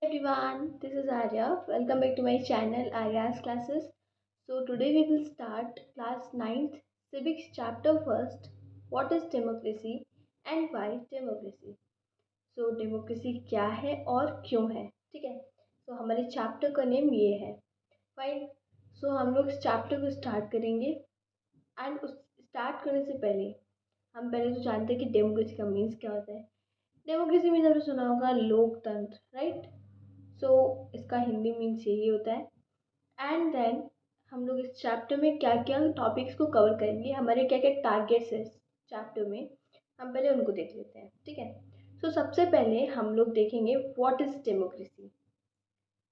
Everyone, this is Arya. Welcome back to my channel Arya's Classes. So today we will start class ninth Civics chapter first. What is democracy and why democracy? So democracy क्या है और क्यों है? ठीक है. तो हमारे chapter का नेम ये है. फाइन. सो हम लोग इस चैप्टर को स्टार्ट करेंगे एंड उस स्टार्ट करने से पहले हम पहले तो जानते हैं कि डेमोक्रेसी का मीन्स क्या होता है. डेमोक्रेसी मीन्स आपने सुना होगा लोकतंत्र, राइट. सो इसका हिंदी मीन्स यही होता है. एंड देन हम लोग इस चैप्टर में क्या क्या टॉपिक्स को कवर करेंगे, हमारे क्या क्या टारगेट्स है इस चैप्टर में, हम पहले उनको देख लेते हैं. ठीक है. सो सबसे पहले हम लोग देखेंगे what is democracy.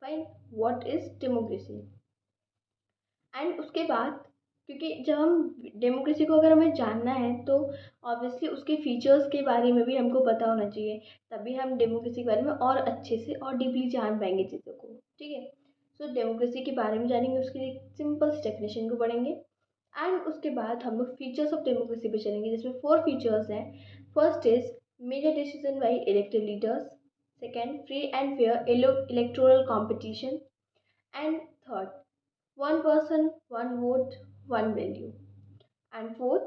Fine. What is democracy. And उसके बाद, क्योंकि जब हम डेमोक्रेसी को अगर हमें जानना है तो ऑब्वियसली उसके फीचर्स के बारे में भी हमको पता होना चाहिए. तभी हम डेमोक्रेसी के बारे में और अच्छे से और डीपली जान पाएंगे चीज़ों को. ठीक है. सो डेमोक्रेसी के बारे में जानेंगे, उसके लिए सिंपल सी डेफिनेशन को पढ़ेंगे एंड उसके बाद हम लोग फीचर्स ऑफ डेमोक्रेसी पे चलेंगे, जिसमें 4 फीचर्स हैं. First is major decision by elected leaders. Second, free and fair electoral competition. And third, one person, one vote, one value. And fourth,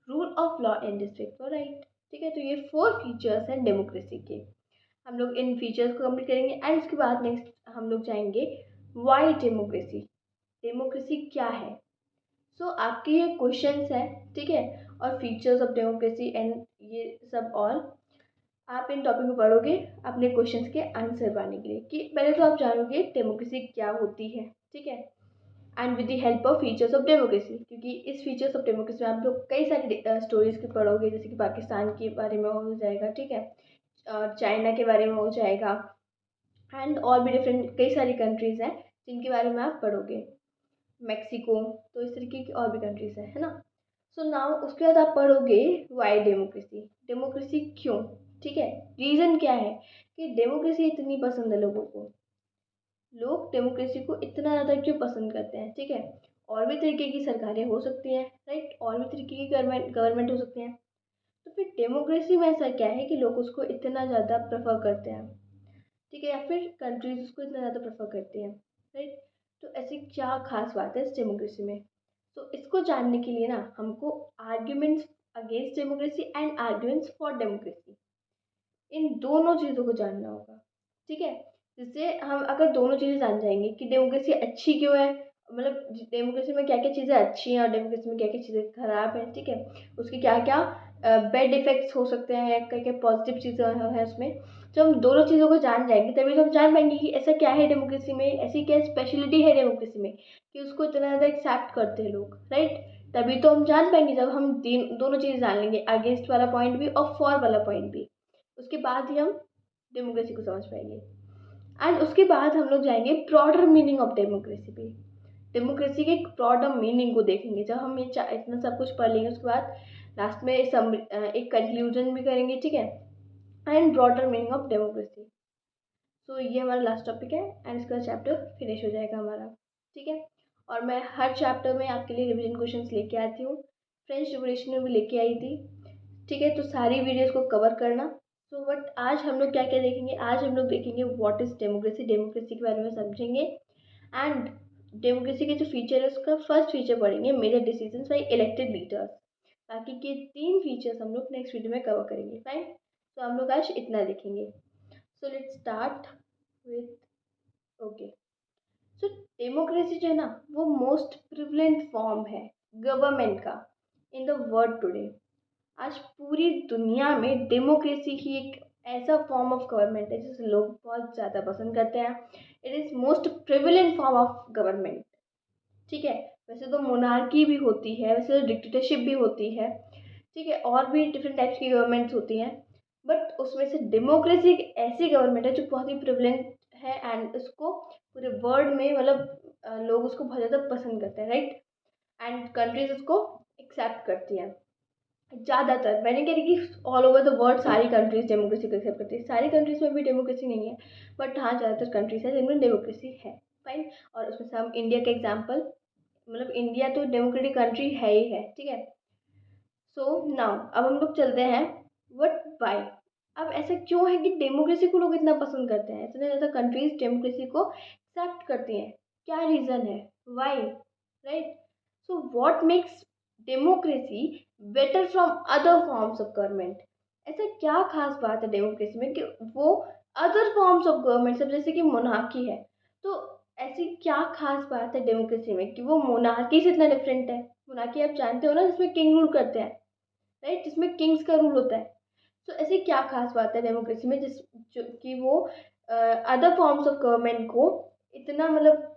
rule of law and respect for right. ठीक है. तो ये 4 features हैं democracy के. हम लोग इन features को complete करेंगे एंड उसके बाद नेक्स्ट हम लोग जाएंगे वाई डेमोक्रेसी. डेमोक्रेसी क्या है. सो आपके ये क्वेश्चंस हैं. ठीक है. और फीचर्स ऑफ डेमोक्रेसी एंड ये सब, और आप इन टॉपिक में पढ़ोगे अपने क्वेश्चंस के आंसर पाने के लिए, कि पहले तो आप जानोगे डेमोक्रेसी क्या होती है. ठीक है. And with the help of features of democracy, क्योंकि इस फीचर्स ऑफ डेमोक्रेसी में आप लोग कई सारी स्टोरीज के पढ़ोगे, जैसे कि पाकिस्तान के बारे में हो जाएगा. ठीक है. और चाइना के बारे में हो जाएगा एंड और भी डिफरेंट कई सारी कंट्रीज़ हैं जिनके बारे में आप पढ़ोगे. मैक्सिको. तो इस तरीके की और भी कंट्रीज़ हैं, है ना. सो नाउ उसके बाद आप पढ़ोगे वाई डेमोक्रेसी. डेमोक्रेसी क्यों. ठीक है. रीज़न क्या है कि डेमोक्रेसी इतनी पसंद है लोगों को. लोग डेमोक्रेसी को इतना ज़्यादा क्यों पसंद करते हैं. ठीक है. और भी तरीके की सरकारें हो सकती हैं, राइट. और भी तरीके की गवर्नमेंट गवर्नमेंट हो सकती हैं. तो फिर डेमोक्रेसी में ऐसा क्या है कि लोग उसको इतना ज़्यादा प्रेफर करते हैं. ठीक है. या फिर कंट्रीज उसको इतना ज़्यादा प्रेफर करती हैं, राइट. तो ऐसी क्या खास बात है इस डेमोक्रेसी में. तो इसको जानने के लिए ना हमको arguments against democracy and arguments for democracy, इन दोनों चीज़ों को जानना होगा. ठीक है. जिससे हम अगर दोनों चीज़ें जान जाएंगे कि डेमोक्रेसी अच्छी क्यों है, मतलब डेमोक्रेसी में क्या क्या चीज़ें अच्छी हैं और डेमोक्रेसी में क्या क्या चीज़ें खराब हैं. ठीक है. उसके क्या क्या बैड इफ़ेक्ट्स हो सकते हैं, क्या क्या पॉजिटिव चीज़ें हैं उसमें. जब हम दोनों चीज़ों को जान जाएंगे तभी तो हम जान पाएंगे कि ऐसा क्या है डेमोक्रेसी में, ऐसी क्या स्पेशलिटी है डेमोक्रेसी में कि उसको इतना ज़्यादा एक्सेप्ट करते हैं लोग, राइट. तभी तो हम जान पाएंगे जब हम दोनों चीज़ें जान लेंगे, अगेंस्ट वाला पॉइंट भी और फॉर वाला पॉइंट भी. उसके बाद ही हम डेमोक्रेसी को समझ पाएंगे. एंड उसके बाद हम लोग जाएंगे ब्रॉडर मीनिंग ऑफ डेमोक्रेसी पे. डेमोक्रेसी के एक ब्रॉडर मीनिंग को देखेंगे. जब हम ये इतना सब कुछ पढ़ लेंगे उसके बाद लास्ट में एक कंक्लूजन भी करेंगे. ठीक है. And broader meaning of democracy. So ये हमारा लास्ट टॉपिक है एंड इसका चैप्टर फिनिश हो जाएगा हमारा. ठीक है. और मैं हर चैप्टर में आपके लिए रिवीजन क्वेश्चंस लेके आती हूँ. फ्रेंच रिवोल्यूशन में भी लेके आई थी. ठीक है. तो सारी वीडियोस को कवर करना. सो बट आज हम लोग क्या क्या देखेंगे, आज हम लोग देखेंगे व्हाट इज़ डेमोक्रेसी. डेमोक्रेसी के बारे में समझेंगे एंड डेमोक्रेसी के जो फीचर है उसका फर्स्ट फीचर पढ़ेंगे, major decisions by elected leaders. बाकी के 3 फीचर्स हम लोग नेक्स्ट वीडियो में कवर करेंगे. फाइन. तो हम लोग आज इतना देखेंगे. So let's start with okay. So democracy जो है ना वो मोस्ट प्रिवलेंट फॉर्म है गवर्नमेंट का इन द वर्ल्ड टुडे. आज पूरी दुनिया में डेमोक्रेसी ही एक ऐसा फॉर्म ऑफ गवर्नमेंट है जिसे लोग बहुत ज़्यादा पसंद करते हैं. It is most prevalent form of government. ठीक है. वैसे तो मोनार्की भी होती है, वैसे तो डिक्टेटरशिप भी होती है. ठीक है. और भी डिफरेंट टाइप्स की गवर्नमेंट्स होती हैं. बट उसमें से डेमोक्रेसी एक ऐसी गवर्नमेंट है जो बहुत ही प्रिविलेंट है एंड उसको पूरे वर्ल्ड में मतलब लोग उसको बहुत ज़्यादा पसंद करते हैं, राइट. एंड कंट्रीज उसको एक्सेप्ट करती हैं. ज़्यादातर, मैंने कह रही कि ऑल ओवर द वर्ल्ड सारी कंट्रीज डेमोक्रेसी को एक्सेप्ट करती है. सारी कंट्रीज में भी डेमोक्रेसी नहीं है, बट हाँ ज़्यादातर कंट्रीज है जिनमें डेमोक्रेसी है. फाइन. और उसमें से हम इंडिया का एग्जाम्पल, मतलब इंडिया तो डेमोक्रेटिक कंट्री है ही है. ठीक है. सो नाउ अब हम लोग चलते हैं व्हाट वाई. अब ऐसा क्यों है कि डेमोक्रेसी को लोग इतना पसंद करते हैं, इतने ज़्यादा कंट्रीज डेमोक्रेसी को एक्सेप्ट करती हैं? क्या रीज़न है? Why? Right? So what makes democracy better from other forms of government? ऐसा क्या खास बात है डेमोक्रेसी में कि वो अदर फॉर्म्स ऑफ गवर्नमेंट, सब जैसे कि मोनार्की है, तो ऐसी क्या खास बात है डेमोक्रेसी में कि वो मोनार्की से इतना डिफरेंट है? मोनार्की आप जानते हो ना, जिसमें किंग रूल करते हैं, राइट, जिसमें किंग्स का रूल होता है। तो ऐसी क्या खास बात है डेमोक्रेसी में जिस जो कि वो अदर फॉर्म्स ऑफ गवर्नमेंट को इतना मतलब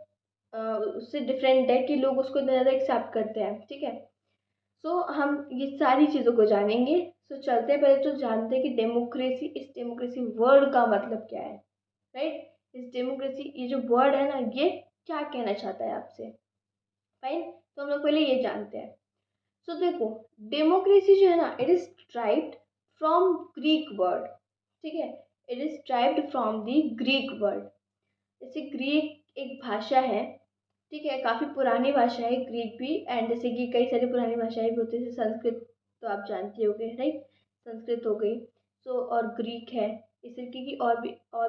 उससे डिफरेंट है कि लोग उसको इतना ज़्यादा एक्सेप्ट करते हैं? ठीक है, सो हम ये सारी चीज़ों को जानेंगे। सो चलते हैं, पहले तो जानते हैं कि डेमोक्रेसी, इस डेमोक्रेसी वर्ड का मतलब क्या है, राइट? इस डेमोक्रेसी, ये जो वर्ड है ना, ये क्या कहना चाहता है आपसे? फाइन, तो हम लोग पहले ये जानते हैं। सो देखो, डेमोक्रेसी जो है ना, it is derived from Greek word. ठीक है, it is derived from the Greek word. जैसे ग्रीक एक भाषा है, ठीक है, काफ़ी पुरानी भाषा है ग्रीक भी, एंड जैसे कि कई सारी पुरानी भाषाएं भी होती है, जैसे संस्कृत तो आप जानते होंगे, राइट? संस्कृत हो गई, सो और ग्रीक है, इस तरीके की और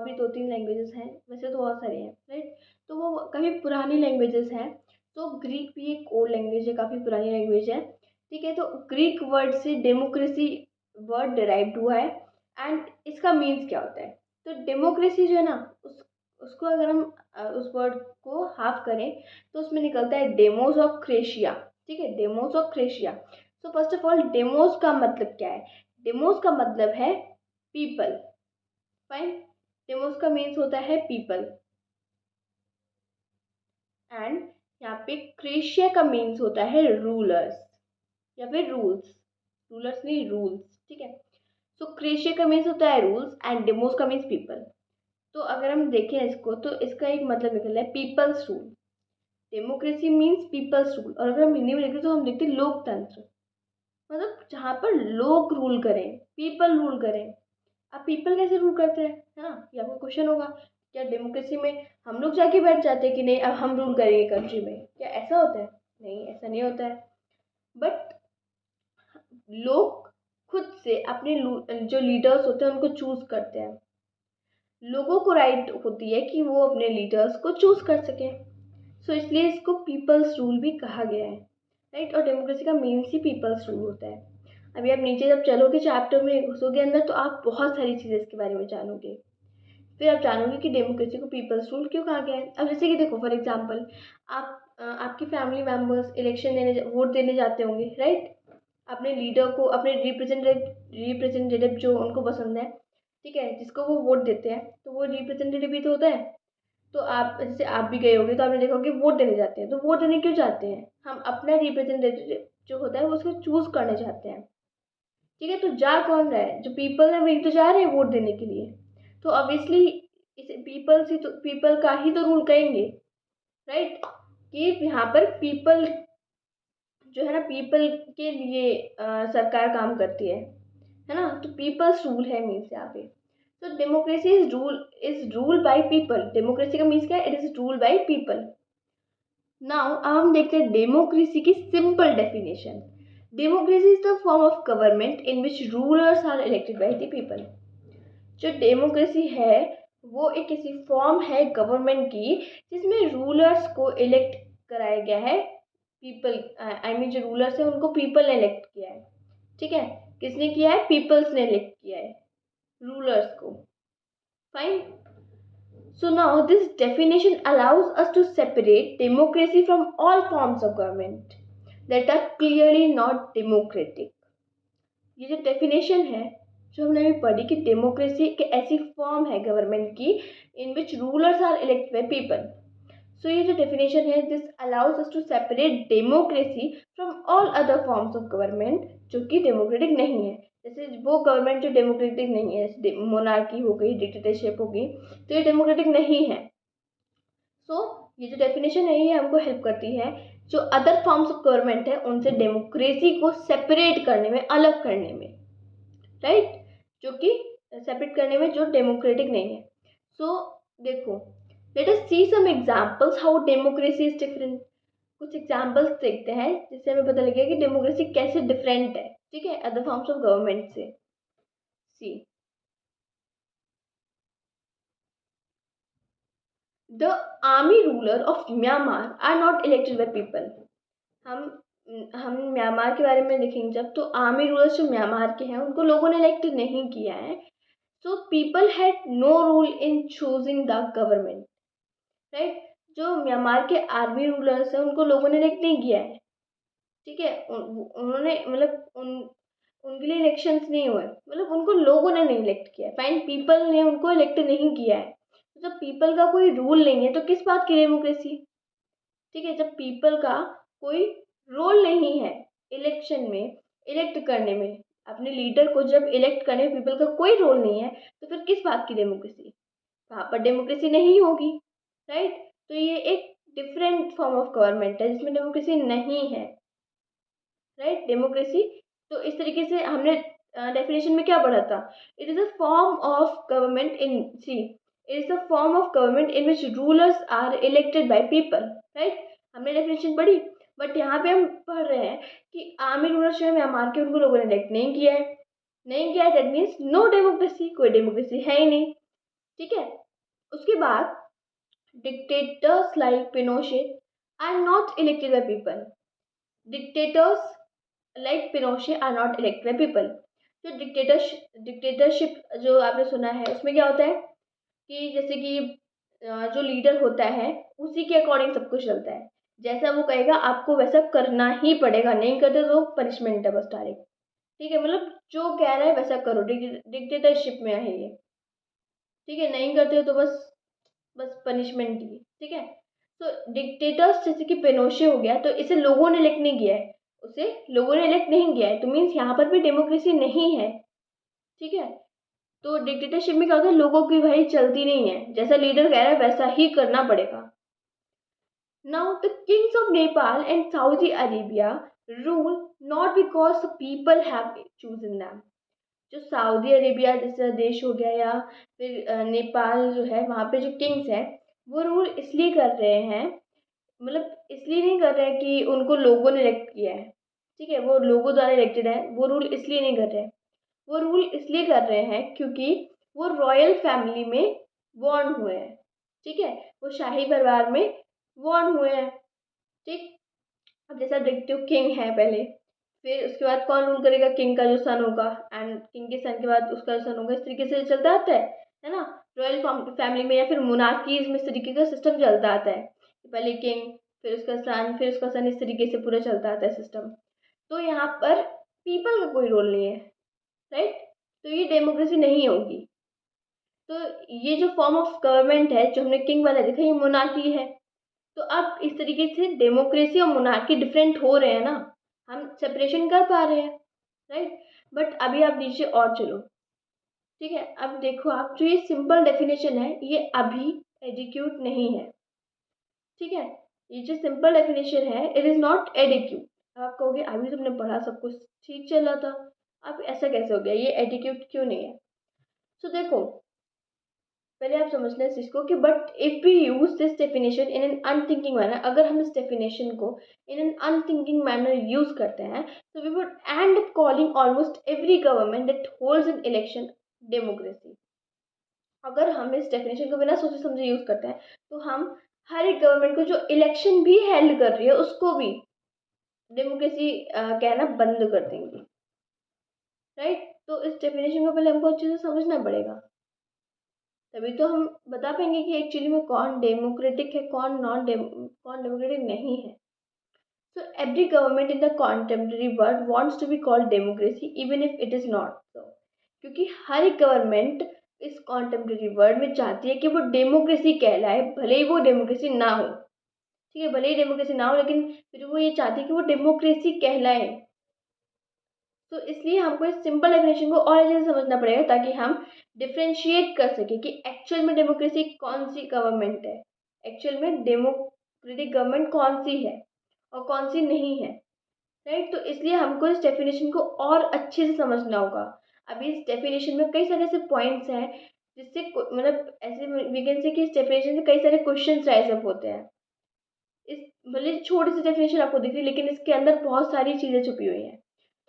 भी दो तीन लैंग्वेजेस हैं, वैसे तो बहुत सारी हैं, राइट? तो वो काफ़ी पुरानी लैंग्वेजेस हैं। तो ग्रीक भी एक ओल्ड लैंग्वेज है, काफ़ी पुरानी लैंग्वेज है। ठीक है, तो ग्रीक वर्ड से डेमोक्रेसी वर्ड डिराइव्ड हुआ है। एंड इसका मीन्स क्या होता है? तो डेमोक्रेसी जो है ना, उसको अगर हम उस वर्ड को हाफ करें तो उसमें निकलता है डेमोस ऑफ क्रेशिया। ठीक है, demos of क्रेशिया। So first of all, demos का मतलब क्या है? डेमोस का मतलब है पीपल। फाइन, डेमोस का मीन्स होता है पीपल। एंड यहाँ पे क्रेशिया का मीन्स होता है रूलर्स या फिर रूल्स। रूलर्स नहीं, रूल्स। ठीक है, सो क्रेशिया का मीन्स होता है रूल्स एंड डेमोस का मीन्स पीपल। तो अगर हम देखें इसको, तो इसका एक मतलब निकल रहा है people's rule. Democracy means people's rule, और अगर हम हिंदी में लिखें तो हम लिखते हैं लोकतंत्र। मतलब जहाँ पर लोग रूल करें, पीपल रूल करें। अब पीपल कैसे रूल करते हैं, है ना? ये आपको क्वेश्चन होगा। क्या डेमोक्रेसी में हम लोग जाके बैठ जाते हैं कि नहीं अब हम रूल करेंगे कंट्री में? क्या ऐसा होता है? नहीं, ऐसा नहीं होता है। बट लोग खुद से अपने जो लीडर्स होते हैं उनको चूज करते हैं। लोगों को राइट होती है कि वो अपने लीडर्स को चूज कर सकें। सो इसलिए इसको पीपल्स रूल भी कहा गया है, राइट? और डेमोक्रेसी का मीन्स ही पीपल्स रूल होता है। अभी आप नीचे जब चलोगे, चैप्टर में घुसोगे अंदर, तो आप बहुत सारी चीज़ें इसके बारे में जानोगे। फिर आप जानोगे कि डेमोक्रेसी को पीपल्स रूल क्यों कहा गया है। अब जैसे कि देखो, फॉर एग्जाम्पल, आपकी फैमिली मेम्बर्स इलेक्शन वोट देने जाते होंगे, राइट? अपने लीडर को, अपने रिप्रेजेंटेटिव जो उनको पसंद है, ठीक है, जिसको वो वोट देते हैं, तो वो रिप्रेजेंटेटिव ही तो होता है। तो आप जैसे आप भी गए होगे तो आपने देखा होगा कि वोट देने जाते हैं। तो वोट देने क्यों जाते हैं? हम अपना रिप्रेजेंटेटिव जो होता है वो उसको चूज करने चाहते हैं। ठीक है, तो जा कौन रहा है? जो पीपल है वही तो जा रहे हैं वोट देने के लिए। तो ऑब्वियसली इसे पीपल का ही तो रूल कहेंगे, राइट? कि यहाँ पर पीपल जो है ना, पीपल के लिए सरकार काम करती है ना? तो पीपल्स रूल है मीन्स यहाँ पे। तो democracy is rule by people. Democracy का मीन्स क्या है? It is rule by people. Now अब हम देखते हैं डेमोक्रेसी की simple definition. Democracy is the form of government in which rulers are elected by the people. जो डेमोक्रेसी है वो एक ऐसी फॉर्म है गवर्नमेंट की जिसमें रूलर्स को इलेक्ट कराया गया है। पीपल, आई मीन जो रूलर्स है उनको पीपल ने इलेक्ट किया है। ठीक है, किसने किया है? पीपल्स ने इलेक्ट किया है रूलर्स को। Fine, so now this definition allows us to separate democracy from all forms of government that are clearly not democratic. ये जो डेफिनेशन है जो हमने अभी पढ़ी कि डेमोक्रेसी एक ऐसी फॉर्म है गवर्नमेंट की in which rulers are elected by people. So ये जो डेफिनेशन है, this allows us to separate democracy from all other forms of government जो कि डेमोक्रेटिक नहीं है। जैसे वो गवर्नमेंट जो डेमोक्रेटिक नहीं है, जैसे मोनार्की हो गई, डिक्टेटरशिप हो गई, तो ये डेमोक्रेटिक नहीं है। सो ये जो डेफिनेशन है ये हमको हेल्प करती है जो अदर फॉर्म्स ऑफ गवर्नमेंट है उनसे डेमोक्रेसी को सेपरेट करने में, अलग करने में, राइट? जो कि सेपरेट करने में जो डेमोक्रेटिक नहीं है। सो देखो, let us see some examples how democracy is different. कुछ एग्जांपल्स देखते हैं जिससे हमें पता लगेगा कि डेमोक्रेसी कैसे डिफरेंट है, ठीक है, अदर फॉर्म्स ऑफ गवर्नमेंट से। See, the army ruler of Myanmar are not elected by people. हम म्यांमार के बारे में देखेंगे जब, तो आर्मी रूलर्स जो म्यांमार के हैं उनको लोगों ने इलेक्ट नहीं किया है। So people had no role in choosing the government, right. जो म्यांमार के आर्मी रूलर्स हैं उनको लोगों ने इलेक्ट नहीं किया है, ठीक है। उन्होंने मतलब उनके लिए इलेक्शंस नहीं हुए, मतलब उनको लोगों ने नहीं इलेक्ट किया है, फाइन, पीपल ने उनको इलेक्ट नहीं किया है। तो जब पीपल का कोई रूल नहीं है तो किस बात की डेमोक्रेसी, ठीक है। जब पीपल का कोई रोल नहीं है इलेक्शन में, इलेक्ट करने में, अपने लीडर को जब इलेक्ट करने में पीपल का कोई रोल नहीं है, तो फिर किस बात की डेमोक्रेसी, वहाँ पर डेमोक्रेसी नहीं होगी, राइट। तो ये एक डिफरेंट फॉर्म ऑफ गवर्नमेंट है जिसमें डेमोक्रेसी नहीं है, राइट। डेमोक्रेसी, तो इस तरीके से हमने डेफिनेशन में क्या पढ़ा था, it is a form of government in see it is a form of government in which rulers are elected by people, right. हमने डेफिनेशन पढ़ी, बट यहाँ पे हम पढ़ रहे हैं कि आर्मी रूलर्स जो है म्यांमार के, उनको लोगों ने इलेक्ट नहीं किया है, नहीं किया है, दैट मीन्स नो डेमोक्रेसी, कोई डेमोक्रेसी है ही नहीं, ठीक है। उसके बाद dictators like Pinochet are not elected by people. Dictators like Pinochet are not elected by people. जो डिक्टेटरशिप जो आपने सुना है उसमें क्या होता है कि जैसे कि जो लीडर होता है उसी के अकॉर्डिंग सब कुछ चलता है, जैसा वो कहेगा आपको वैसा करना ही पड़ेगा, नहीं करते तो पनिशमेंट है बस डायरेक्ट, ठीक है। मतलब जो कह रहा है वैसा करो, डिक्टेटरशिप में है ये, ठीक है। नहीं करते हो तो बस बस पनिशमेंट ही, ठीक है। तो डिक्टेटर्स जैसे कि पेनोशे हो गया, तो इसे लोगों ने इलेक्ट नहीं किया है, उसे लोगों ने इलेक्ट नहीं किया है, तो मीन्स यहाँ पर भी डेमोक्रेसी नहीं है, ठीक है। तो डिक्टेटरशिप में क्या होता है, लोगों की भाई चलती नहीं है, जैसा लीडर कह रहा है वैसा ही करना पड़ेगा। Now the Kings of Nepal and Saudi Arabia rule not because the people have chosen them. जो सऊदी अरेबिया जैसा देश हो गया या फिर नेपाल जो है, वहाँ पे जो किंग्स हैं वो रूल इसलिए कर रहे हैं, मतलब इसलिए नहीं कर रहे हैं कि उनको लोगों ने इलेक्ट किया है, ठीक है, वो लोगों द्वारा इलेक्टेड है, वो रूल इसलिए नहीं कर रहे हैं। वो रूल इसलिए कर रहे हैं क्योंकि वो रॉयल फैमिली में बॉर्न हुए हैं, ठीक है, वो शाही परिवार में बॉर्न हुए हैं, ठीक। अब जैसा देखते हो किंग है पहले, फिर उसके बाद कौन रूल करेगा, किंग का जो सन होगा, एंड किंग के सन के बाद उसका सन होगा, इस तरीके से चलता आता है ना। रॉयल फैमिली में या फिर मोनार्कीज में इस तरीके का सिस्टम चलता आता है, पहले किंग, फिर उसका सन, फिर उसका सन, इस तरीके से पूरा चलता आता है सिस्टम। तो यहाँ पर पीपल का कोई रोल नहीं है, राइट। तो ये डेमोक्रेसी नहीं होगी। तो ये जो फॉर्म ऑफ गवर्नमेंट है जो हमने किंग वाला देखा, ये मोनार्की है। तो अब इस तरीके से डेमोक्रेसी और मोनार्की डिफरेंट हो रहे हैं ना, हम सेपरेशन कर पा रहे हैं, राइट। बट अभी आप नीचे और चलो, ठीक है। अब देखो आप, जो ये सिंपल डेफिनेशन है ये अभी एडिक्यूट नहीं है, ठीक है। ये जो सिंपल डेफिनेशन है इट इज़ नॉट एडिक्यूट। अब आप कहोगे अभी तुमने पढ़ा, सब कुछ ठीक चल रहा था, अब ऐसा कैसे हो गया, ये एडिक्यूट क्यों नहीं है। तो देखो, पहले आप समझना इस चीज़ को कि but if we use this definition in an unthinking manner, अगर हम इस डेफिनेशन को in an unthinking manner use करते हैं, तो we would end up calling almost every government that holds an election democracy. अगर हम इस डेफिनेशन को बिना सोचे समझे यूज करते हैं, तो हम हर एक गवर्नमेंट को जो इलेक्शन भी हेल्ड कर रही है उसको भी डेमोक्रेसी कहना बंद कर देंगे, राइट। तो इस डेफिनेशन को पहले हमको अच्छे से समझना पड़ेगा, तभी तो हम बता पाएंगे कि एक्चुअली में कौन डेमोक्रेटिक है, कौन डेमोक्रेटिक नहीं है। So every government in the contemporary world wants to be called democracy even if it is not so. क्योंकि हर एक गवर्नमेंट इस कॉन्टेम्प्रेरी वर्ल्ड में चाहती है कि वो डेमोक्रेसी कहलाए, भले ही वो डेमोक्रेसी ना हो, ठीक है, भले ही डेमोक्रेसी ना हो, लेकिन फिर वो ये चाहती है कि वो डेमोक्रेसी कहलाए। तो इसलिए हमको इस सिंपल डेफिनेशन को और अच्छे से समझना पड़ेगा ताकि हम डिफ्रेंशिएट कर सकें कि एक्चुअल में डेमोक्रेसी कौन सी गवर्नमेंट है, एक्चुअल में डेमोक्रेटिक गवर्नमेंट कौन सी है और कौन सी नहीं है, राइट। तो इसलिए हमको इस डेफिनेशन को और अच्छे से समझना होगा। अभी इस डेफिनेशन में कई सारे ऐसे पॉइंट्स हैं जिससे मतलब ऐसे वी कैन से कि इस डेफिनेशन से कई सारे क्वेश्चंस राइज अप होते हैं। इस भले छोटी सी डेफिनेशन आपको दिख रही है लेकिन इसके अंदर बहुत सारी चीज़ें छुपी हुई हैं।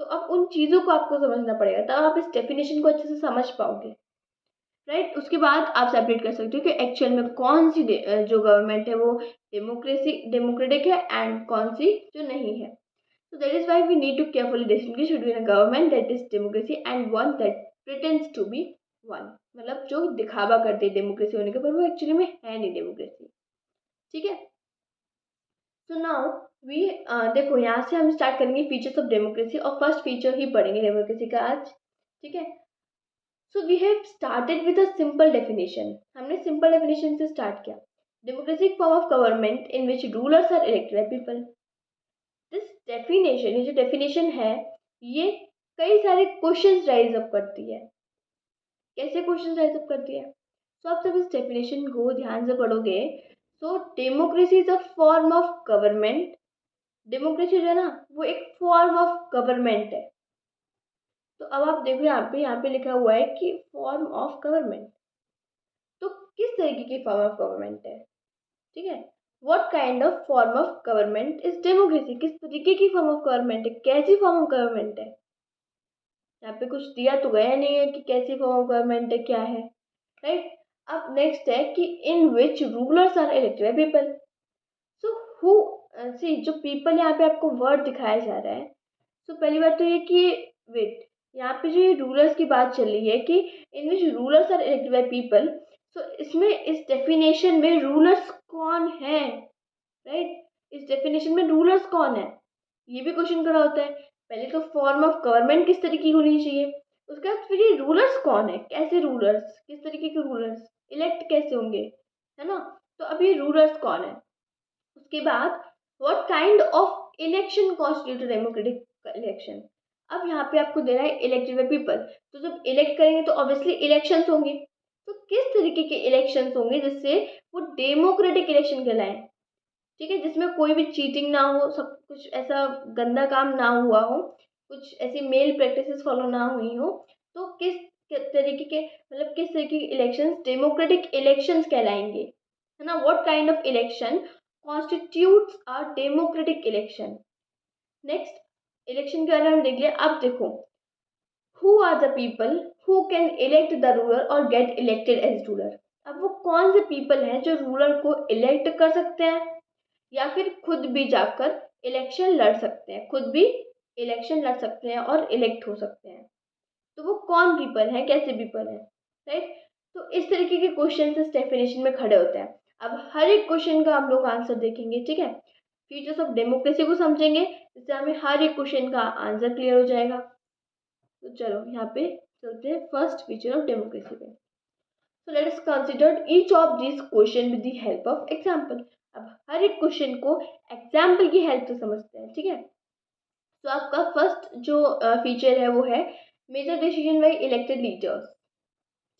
तो अब उन चीज़ों को आपको समझना पड़ेगा, तब आप इस डेफिनेशन को अच्छे से समझ पाओगे। राइट। उसके बाद आप सेपरेट कर सकते हो कि एक्चुअल में कौन सी जो गवर्नमेंट है वो डेमोक्रेटिक है एंड कौन सी जो नहीं है। So that is why we need to carefully distinguish between a government that is democracy and one that pretends to be one। मतलब जो दिखावा करती है डेमोक्रेसी होने के, पर वो एक्चुअली में है नहीं डेमोक्रेसी। ठीक है। सो नाउ वी देखो यहाँ से हम स्टार्ट करेंगे फीचर्स ऑफ डेमोक्रेसी, और फर्स्ट फीचर ही पढ़ेंगे डेमोक्रेसी का आज। ठीक है। So we have started with a simple definition. हमने सिंपल डेफिनेशन से स्टार्ट किया। Democratic form of government in which rulers are elected by people. This definition, ये जो डेफिनेशन है, ये कई सारे क्वेश्चंस राइज अप करती है। कैसे क्वेश्चंस राइज अप करती है? तो आप जब इस डेफिनेशन को ध्यान से पढ़ोगे, तो democracy is a form of government. Democracy जो है ना, वो एक फॉर्म ऑफ गवर्नमेंट है। तो अब आप देखो यहाँ पे लिखा हुआ है कि फॉर्म ऑफ गवर्नमेंट। तो किस तरीके की फॉर्म ऑफ गवर्नमेंट है? ठीक है। What kind of form of government is democracy? किस तरीके की फॉर्म ऑफ गवर्नमेंट है, कैसी फॉर्म ऑफ गवर्नमेंट है? यहाँ पे कुछ दिया तो गया नहीं है कि कैसी फॉर्म ऑफ गवर्नमेंट है, क्या है। राइट। अब नेक्स्ट है कि in which rulers are elected by people. So who see, जो पीपल यहाँ पे आपको वर्ड दिखाया जा रहा है। सो पहली बात तो ये कि वेट, यहाँ पे जो ये रूलर्स की बात चल रही है कि in which rulers are elected by people. So इसमें इस डेफिनेशन में रूलर्स कौन है? राइट। इस डेफिनेशन में रूलर्स कौन है, ये भी क्वेश्चन करा होता है। पहले तो फॉर्म ऑफ गवर्नमेंट किस तरीके की होनी चाहिए, उसके बाद फिर ये रूलर्स कौन है, कैसे रूलर्स, किस तरीके के रूलर्स, इलेक्ट कैसे होंगे, है ना। तो अब ये रूलर्स कौन है, उसके बाद what kind of election constitute democratic election. अब यहाँ पे आपको दे रहा है इलेक्टेड बाय पीपल। तो जब इलेक्ट करेंगे तो ऑब्वियसली इलेक्शंस होंगे। तो किस तरीके के इलेक्शंस होंगे जिससे वो डेमोक्रेटिक इलेक्शन कहलाए? ठीक है, जिसमें कोई भी चीटिंग ना हो, सब कुछ ऐसा गंदा काम ना हुआ हो, कुछ ऐसी मेल प्रैक्टिसेस फॉलो ना हुई हो। तो तरीके के, मतलब किस तरीके के इलेक्शंस डेमोक्रेटिक इलेक्शंस कहलाएंगे, है ना। What kind of election constitutes a democratic election. Next, election के बारे में देख लिया। अब देखो, who are the people who can elect the ruler और गेट इलेक्टेड एज रूलर। अब वो कौन से पीपल हैं जो रूलर को इलेक्ट कर सकते हैं या फिर खुद भी जाकर इलेक्शन लड़ सकते हैं, खुद भी इलेक्शन लड़ सकते हैं और इलेक्ट हो सकते हैं। तो वो कौन पीपल हैं, कैसे पीपल हैं? राइट। तो इस तरीके के क्वेश्चन इस डेफिनेशन में खड़े होते हैं। अब हर एक क्वेश्चन का हम लोग आंसर देखेंगे। ठीक है। फीचर्स ऑफ डेमोक्रेसी को समझेंगे, जिससे हमें हर एक क्वेश्चन का आंसर क्लियर हो जाएगा। तो चलो यहाँ पे चलते हैं फर्स्ट फीचर ऑफ डेमोक्रेसी पे। So let us consider each of these question with the help of example। अब हर एक क्वेश्चन को एग्जाम्पल की हेल्प से समझते हैं। ठीक है। तो आपका फर्स्ट जो फीचर है वो है major decision by elected leaders.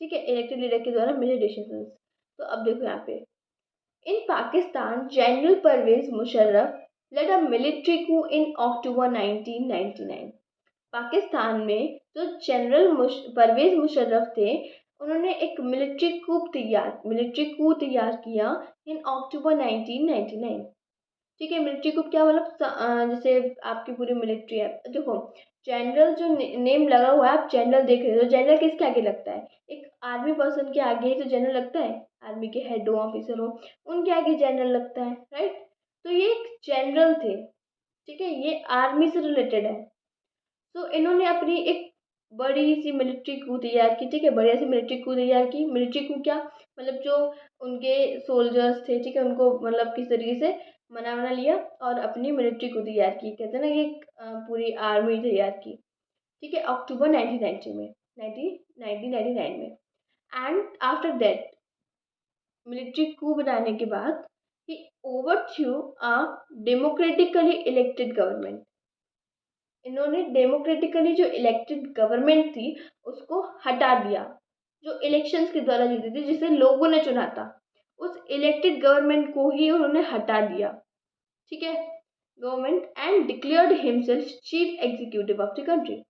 ठीक है, इलेक्टेड लीडर के द्वारा मेजर डिसीजन। तो अब देखो यहाँ पे, in Pakistan general Pervez Musharraf led a military coup in October 1999। Pakistan में जो जनरल परवेज मुशर्रफ थे, उन्होंने एक मिलिट्री कू तैयार किया इन अक्टूबर 1999। ठीक है। मिलिट्री कू क्या मतलब, जैसे आपकी पूरी मिलिट्री है। देखो, जनरल जो नेम लगा हुआ है, आप जनरल देख रहे हो, जनरल किसके आगे लगता है? एक आर्मी पर्सन के आगे ही तो जनरल लगता है। आर्मी के हेड हो, ऑफिसर हो, उनके आगे जनरल लगता है। राइट। तो ये एक जनरल थे। ठीक है, ये आर्मी से रिलेटेड है। तो इन्होंने अपनी एक बड़ी सी मिलिट्री कू तैयार की। ठीक है, बढ़िया सी मिलिट्री कू तैयार की। मिलिट्री कू क्या मतलब, जो उनके सोल्जर्स थे, ठीक है, उनको मतलब किस तरीके से मना लिया और अपनी मिलिट्री कू तैयार की, कहते हैं ना कि पूरी आर्मी तैयार की। ठीक है, अक्टूबर 1999 में। एंड आफ्टर दैट, मिलिट्री कू बनाने के बाद ही ओवरथ्रू अ डेमोक्रेटिकली इलेक्टेड गवर्नमेंट। इन्होंने डेमोक्रेटिकली जो इलेक्टेड गवर्नमेंट थी उसको हटा दिया, जो इलेक्शंस के द्वारा जीती थी, जिसे लोगों ने चुना था, उस इलेक्टेड गवर्नमेंट को ही उन्होंने हटा दिया। ठीक है, government and declared himself chief executive of the country.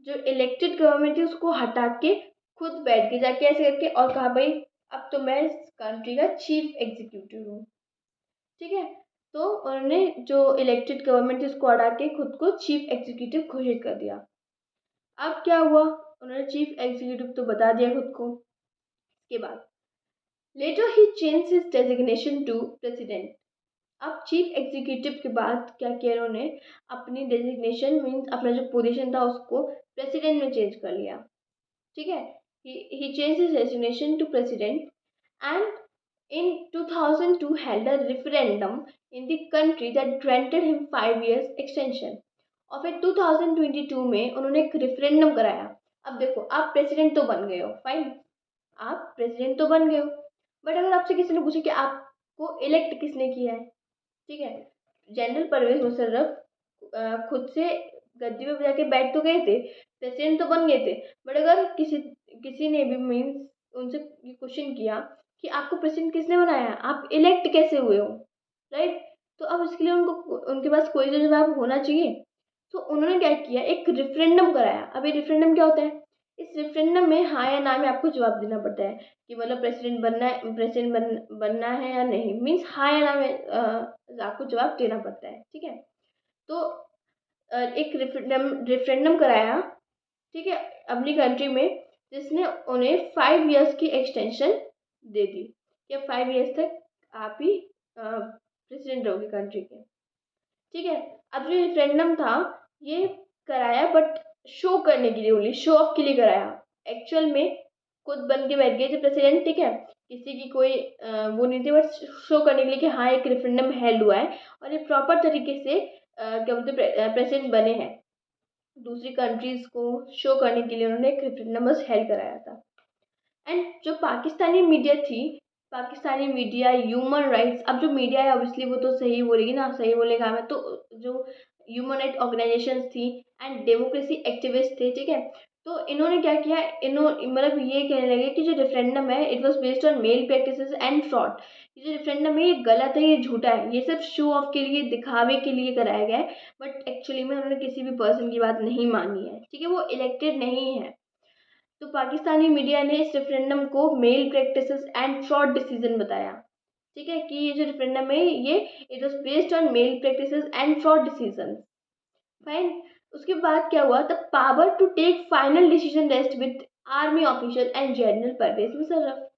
जो इलेक्टेड गवर्नमेंट थी उसको हटा के खुद बैठ के जाके ऐसे करके और कहा, भाई अब तो मैं इस कंट्री का चीफ एग्जीक्यूटिव हूँ। ठीक है। तो उन्होंने जो इलेक्टेड गवर्नमेंट थी उसको हटा के खुद को चीफ एग्जीक्यूटिव घोषित कर दिया। अब क्या हुआ, उन्होंने चीफ एग्जीक्यूटिव तो बता दिया खुद को, के बाद later he change his designation to president. अब चीफ एग्जीक्यूटिव के बाद क्या किया इन्होंने, अपनी डेजिग्नेशन मीन्स अपना जो पोजीशन था उसको प्रेसिडेंट में चेंज कर लिया। ठीक है, he changed his designation to president, and in 2002 held a referendum in the country that granted him 5 years extension। और फिर 2022 में उन्होंने एक रेफरेंडम कराया। अब देखो, आप प्रेसिडेंट तो बन गए हो, फाइन, आप प्रेसिडेंट तो बन गए हो, बट अगर आपसे किसी ने पूछा कि आपको इलेक्ट किसने किया है, ठीक है, जनरल परवेज मुशर्रफ खुद से गद्दी पे जाके बैठ तो गए थे, प्रेसिडेंट तो बन गए थे, बट अगर किसी किसी ने भी मीन्स उनसे क्वेश्चन किया कि आपको प्रेसिडेंट किसने बनाया, आप इलेक्ट कैसे हुए हो, राइट, तो अब इसके लिए उनको उनके पास कोई तो जवाब होना चाहिए। तो उन्होंने क्या किया, एक रेफरेंडम कराया। अब ये रेफरेंडम क्या होता है, इस रेफरेंडम में हाँ या ना में आपको जवाब देना पड़ता है कि मतलब प्रेसिडेंट बनना है या नहीं, मीन्स हाँ या ना में आपको जवाब देना पड़ता है। ठीक है, तो एक रेफरेंडम कराया, ठीक है, अपनी कंट्री में, जिसने उन्हें 5 years की एक्सटेंशन दे दी कि 5 years तक आप ही प्रेसिडेंट रहोगे कंट्री के। ठीक है, अब जो रेफरेंडम था ये कराया बट शो करने के लिए, ओनली शो ऑफ के लिए कराया। एक्चुअल में खुद बन के बैठ गए थे प्रेसिडेंट, ठीक है, किसी की कोई वो नहीं थी, बट शो करने के लिए कि हाँ एक रेफरेंडम हेल्ड हुआ है और ये प्रॉपर तरीके से क्या बोलते प्रेसिडेंट बने हैं। दूसरी कंट्रीज को शो करने के लिए उन्होंने एक रेफरेंडम हेल्ड कराया था। एंड जो पाकिस्तानी मीडिया थी, पाकिस्तानी मीडिया, ह्यूमन राइट्स, अब जो मीडिया है ऑब्वियसली वो तो सही बोलेगी ना, सही बोलेगा हमें, तो जो ह्यूमन राइट ऑर्गेनाइजेशंस थी एंड डेमोक्रेसी एक्टिविस्ट थे, ठीक है, तो इन्होंने क्या किया, इन्होंने मतलब ये कहने लगे कि जो रेफरेंडम है it was based on malpractices and fraud. ये जो रेफरेंडम है ये गलत है, ये झूठा है, ये सिर्फ शो ऑफ के लिए, दिखावे के लिए कराया गया है, बट एक्चुअली में उन्होंने किसी भी पर्सन की बात नहीं मानी है। ठीक है, वो इलेक्टेड नहीं है। तो पाकिस्तानी मीडिया ने इस रेफरेंडम को malpractices and fraud decision बताया। ठीक है, कि ये जो रेफरेंडम है ये it was based on malpractices and fraud decision, fine. उसके बाद क्या हुआ, the power to take final decision rest with army official and general Pervez Musharraf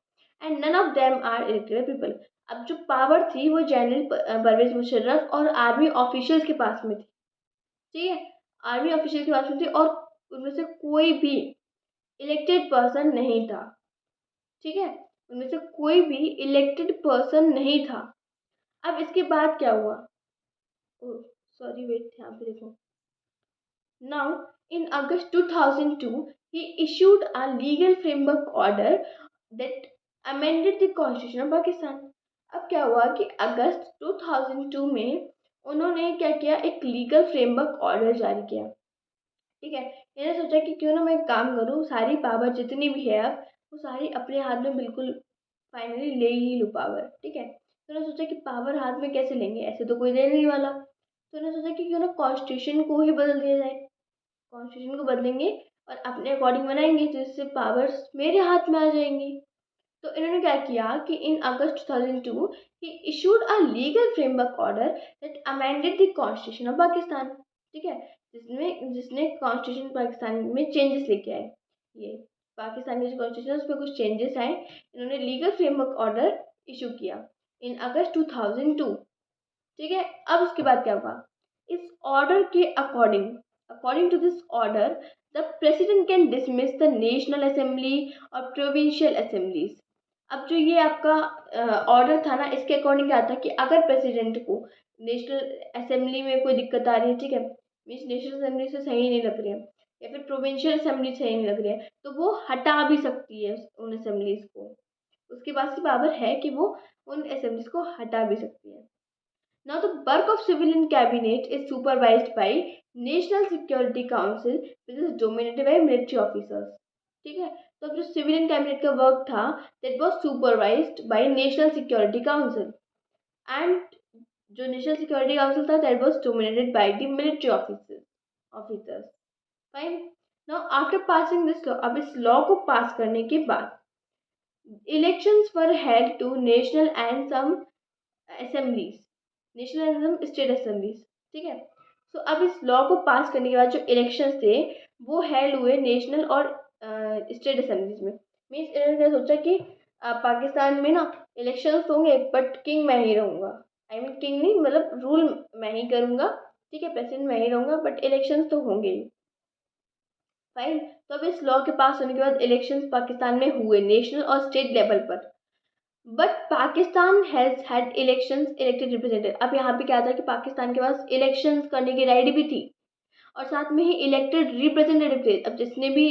and none of them are elected people. अब जो पावर थी वो जनरल परवेज मुशर्रफ और army officials के पास में थी। ठीक है, आर्मी ऑफिशियल के पास में थी और उनमें से कोई भी इलेक्टेड पर्सन नहीं था। ठीक है, उनमें से कोई भी इलेक्टेड पर्सन नहीं था। अब इसके बाद क्या हुआ, सॉरी वेट, यहाँ पे देखो, now in August 2002 he issued a legal framework order that amended the constitution of Pakistan। अब क्या हुआ कि अगस्त 2002 में उन्होंने क्या किया, एक लीगल फ्रेमवर्क ऑर्डर जारी किया। ठीक है, मैंने सोचा कि क्यों ना मैं एक काम करूँ, सारी पावर जितनी भी है अब वो सारी अपने हाथ में बिल्कुल फाइनली ले ही लूँ पावर। ठीक है, तो मैंने सोचा कि पावर हाथ में कैसे लेंगे, ऐसे तो कोई दे नहीं वाला, तो मैंने सोचा कि क्यों ना कॉन्स्टिट्यूशन को ही बदल दिया जाए, कॉन्स्टिट्यूशन को बदलेंगे और अपने अकॉर्डिंग बनाएंगे जिससे पावर्स मेरे हाथ में आ जाएंगी। तो इन्होंने क्या किया कि in August 2002 he issued a legal framework order that amended the constitution of Pakistan. ठीक है, जिसने कॉन्स्टिट्यूशन पाकिस्तान में चेंजेस लेके आए। ये पाकिस्तान के जो कॉन्स्टिट्यूशन है उसमें कुछ चेंजेस आए, इन्होंने लीगल फ्रेमवर्क ऑर्डर इशू किया इन अगस्त 2002। ठीक है, अब उसके बाद क्या हुआ, इस ऑर्डर के according to this order the president can dismiss the national assembly और प्रोविंशियल असेंबलीज। अब जो ये आपका ऑर्डर था ना, इसके अकॉर्डिंग क्या था कि अगर प्रेसिडेंट को नेशनल असेंबली में कोई दिक्कत आ रही है, ठीक है, मीन्स नेशनल असेंबली से सही नहीं लग रही है या फिर प्रोविंशियल असेंबली सही नहीं लग रही है, तो वो हटा भी सकती है उन असेंबलीज को, उसके पास की पावर है कि वो उन असेंबलीज को हटा भी सकती है। Now the work of civilian cabinet is supervised by National Security Council which is dominated by military officers। ठीक है, तो अब जो सिविलियन कैबिनेट का वर्क था that was supervised by National Security Council and जो नेशनल सिक्योरिटी काउंसिल था that was dominated by the military officers। Fine, now after passing this law, अब इस लॉ को पास करने के बाद elections were held to national and some assemblies, national and state assemblies. ठीक है, सो अब इस लॉ को पास करने के बाद जो इलेक्शंस थे वो हेल्ड हुए नेशनल और स्टेट असेंबलीज में। मीन्स इन्होंने क्या सोचा कि पाकिस्तान में ना इलेक्शंस तो होंगे बट किंग मैं ही रहूँगा। आई मीन किंग नहीं, मतलब रूल मैं ही करूँगा, ठीक है, प्रेसिडेंट मैं ही रहूँगा, बट इलेक्शंस तो होंगे ही। फाइन। तो अब इस लॉ के पास होने के बाद इलेक्शंस पाकिस्तान में हुए नेशनल और स्टेट लेवल पर, but Pakistan has had elections elected representative. अब यहाँ पे क्या था कि पाकिस्तान के पास इलेक्शंस करने की राइट भी थी और साथ में ही इलेक्टेड रिप्रेजेंटेटिव थे। अब जिसने भी,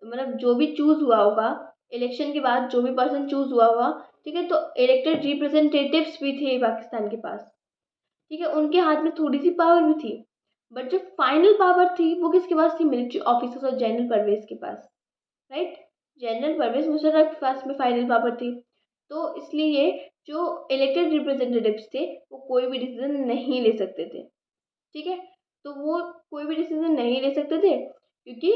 मतलब जो भी चूज हुआ होगा इलेक्शन के बाद, जो भी पर्सन चूज हुआ होगा, ठीक है, तो इलेक्टेड रिप्रेजेंटेटिव्स भी थे पाकिस्तान के पास, ठीक है, उनके हाथ में थोड़ी सी पावर भी थी। बट जो फाइनल पावर थी वो किसके पास थी? मिलिट्री ऑफिसर्स और जनरल परवेज के पास, राइट। जनरल परवेज मुशर्रफ के पास में फाइनल पावर थी। तो इसलिए जो इलेक्टेड रिप्रेजेंटेटिव्स थे वो कोई भी डिसीजन नहीं ले सकते थे, ठीक है। तो वो कोई भी डिसीजन नहीं ले सकते थे क्योंकि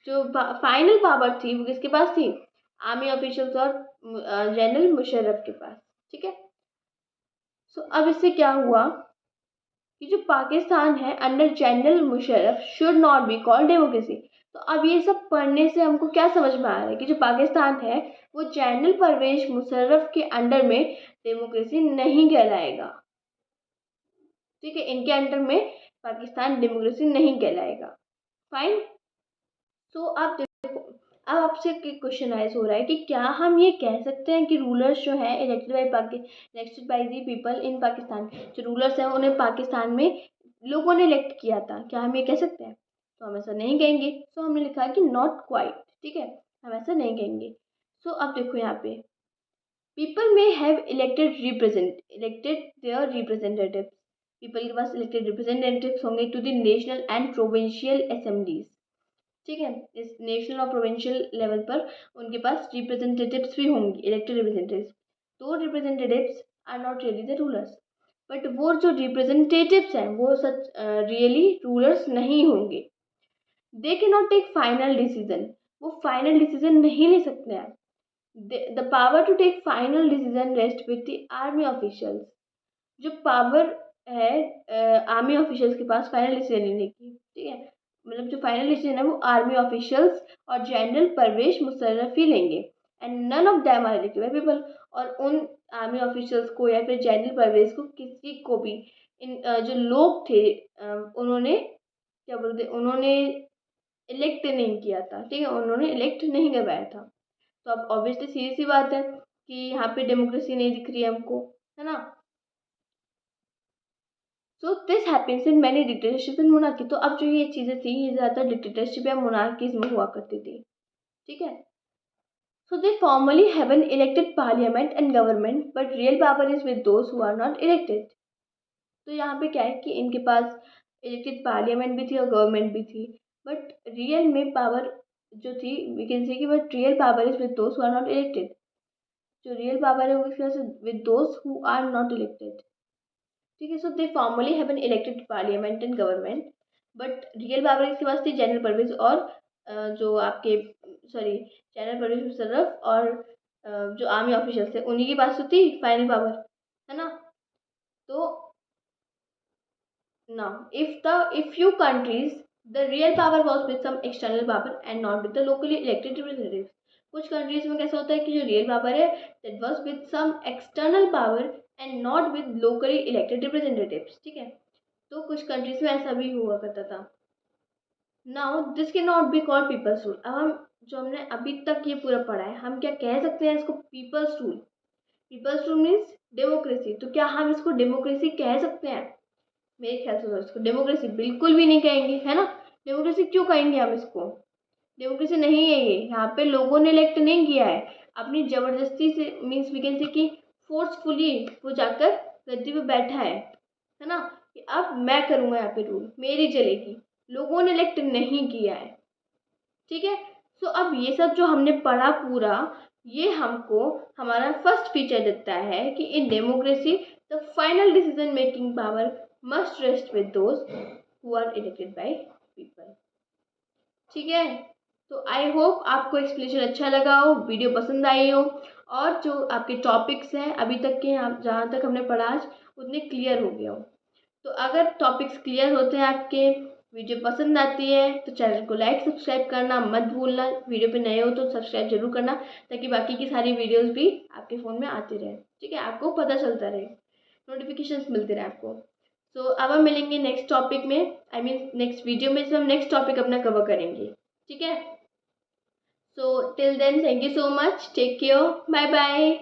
जो फाइनल पावर थी वो किसके पास थी? आर्मी ऑफिशियल्स और जनरल मुशर्रफ के पास, ठीक है। सो अब इससे क्या हुआ कि जो पाकिस्तान है under general Musharraf should not be called democracy. तो अब ये सब पढ़ने से हमको क्या समझ में आ रहा है कि जो पाकिस्तान है वो जनरल परवेज मुशर्रफ के अंडर में डेमोक्रेसी नहीं कहलाएगा, ठीक है, इनके अंडर में पाकिस्तान डेमोक्रेसी नहीं कहलाएगा। फाइन। तो आप देखो, अब आपसे क्वेश्चन आइज हो रहा है कि क्या हम ये कह सकते हैं कि रूलर्स जो है elected by the people in Pakistan, जो रूलर्स हैं उन्हें पाकिस्तान में लोगों ने इलेक्ट किया था, क्या हम ये कह सकते हैं? तो हम ऐसा नहीं कहेंगे। सो हमने लिखा है कि नॉट क्वाइट, ठीक है, हम ऐसा नहीं कहेंगे। सो अब देखो यहाँ पे पीपल में have elected their representative, people के पास इलेक्टेड रिप्रेजेंटेटिव्स होंगे to the national and provincial assemblies, ठीक है, इस नेशनल और प्रोविंशियल लेवल पर उनके पास रिप्रेजेंटेटिव्स भी होंगे, इलेक्टेड रिप्रेजेंटेटिव्स। तो representatives are not really the rulers, but वो जो रिप्रेजेंटेटिव्स हैं वो सच रियली रूलर्स नहीं होंगे। They can not take final decision, वो फाइनल डिसीजन नहीं ले सकते हैं। The power to take final decision rest with the army officials, जो पावर है आर्मी ऑफिशियल्स के पास फाइनल डिसीजन लेने की, ठीक है, मतलब जो फाइनल डिसीजन है वो आर्मी ऑफिशियल्स और जनरल परवेज मुशर्रफ ही लेंगे। And none of them are elected by people, और उन आर्मी ऑफिशियल्स को या फिर जनरल परवेज को किसी को भी इन जो लोग थे उन्होंने क्या बोलते, उन्होंने इलेक्ट नहीं किया था, ठीक है, उन्होंने इलेक्ट नहीं करवाया था। तो अब ऑब्वियसली सीधी सी बात है कि यहाँ पे डेमोक्रेसी नहीं दिख रही है हमको, है ना। So this happens in many dictatorship and monarchy. तो अब जो ये चीज़ें थी ये ज़्यादातर डिक्टेटरशिप या मोनार्कीज में हुआ करती थी, ठीक है। So they formally have an elected parliament and government but real power is with those who are not elected. तो यहाँ पे क्या है कि इनके पास इलेक्टेड पार्लियामेंट भी थी और गवर्नमेंट भी थी, बट रियल में पावर जो थी वी कैन से कि but real power is with those who are not elected. जो रियल पावर है वो किसके पास है? With those who are not elected, ठीक है। So they formally have an elected parliament and government but real power इसके पास थी जनरल परवेज और जो आपके सॉरी जनरल परवेज मुशर्रफ और जो आर्मी ऑफिसर्स थे उन्हीं के पास तो थी फाइनल पावर, है ना। तो now if few countries the real power was with some external power and not with the locally elected representatives, कुछ कंट्रीज में कैसा होता है कि जो रियल पावर है that was with some external power and not with locally elected representatives, ठीक है। तो कुछ कंट्रीज में ऐसा भी हुआ करता था। Now this can not be called people's rule. अब हम जो हमने अभी तक ये पूरा पढ़ा है हम क्या कह सकते हैं इसको? People's rule. People's rule means democracy. तो क्या हम इसको डेमोक्रेसी कह सकते हैं? मेरे ख्याल से तो इसको डेमोक्रेसी बिल्कुल भी नहीं कहेंगे, है ना। डेमोक्रेसी क्यों कहेंगे हम इसको? डेमोक्रेसी नहीं है ये, यहाँ पे लोगों ने इलेक्ट नहीं किया है, अपनी जबरदस्ती से मीन्स वी कैन से कि फोर्सफुली वो जाकर गद्दी पे बैठा है ना, कि अब मैं करूँगा यहाँ पे रूल, मेरी चलेगी, लोगों ने इलेक्ट नहीं किया है, ठीक है। सो अब ये सब जो हमने पढ़ा पूरा ये हमको हमारा फर्स्ट फीचर देता है कि in democracy the final decision making power must rest with those who are elected by people, ठीक है। तो आई होप आपको एक्सप्लेनेशन अच्छा लगा हो, वीडियो पसंद आई हो और जो आपके टॉपिक्स हैं अभी तक के जहाँ तक हमने पढ़ा आज उतने क्लियर हो गया हो। तो अगर टॉपिक्स क्लियर होते हैं आपके वीडियो पसंद आती है तो चैनल को लाइक सब्सक्राइब करना मत भूलना। वीडियो पे नए हो तो सब्सक्राइब जरूर करना, ताकि बाकी की सारी वीडियोस भी आपके फ़ोन में आती रहे। ठीक है, आपको पता चलता रहे, नोटिफिकेशंस मिलते रहे आपको। सो अब हम मिलेंगे नेक्स्ट टॉपिक में, आई मीन नेक्स्ट वीडियो में, इसमें हम नेक्स्ट टॉपिक अपना कवर करेंगे। ठीक है, so till then thank you so much, take care, bye bye.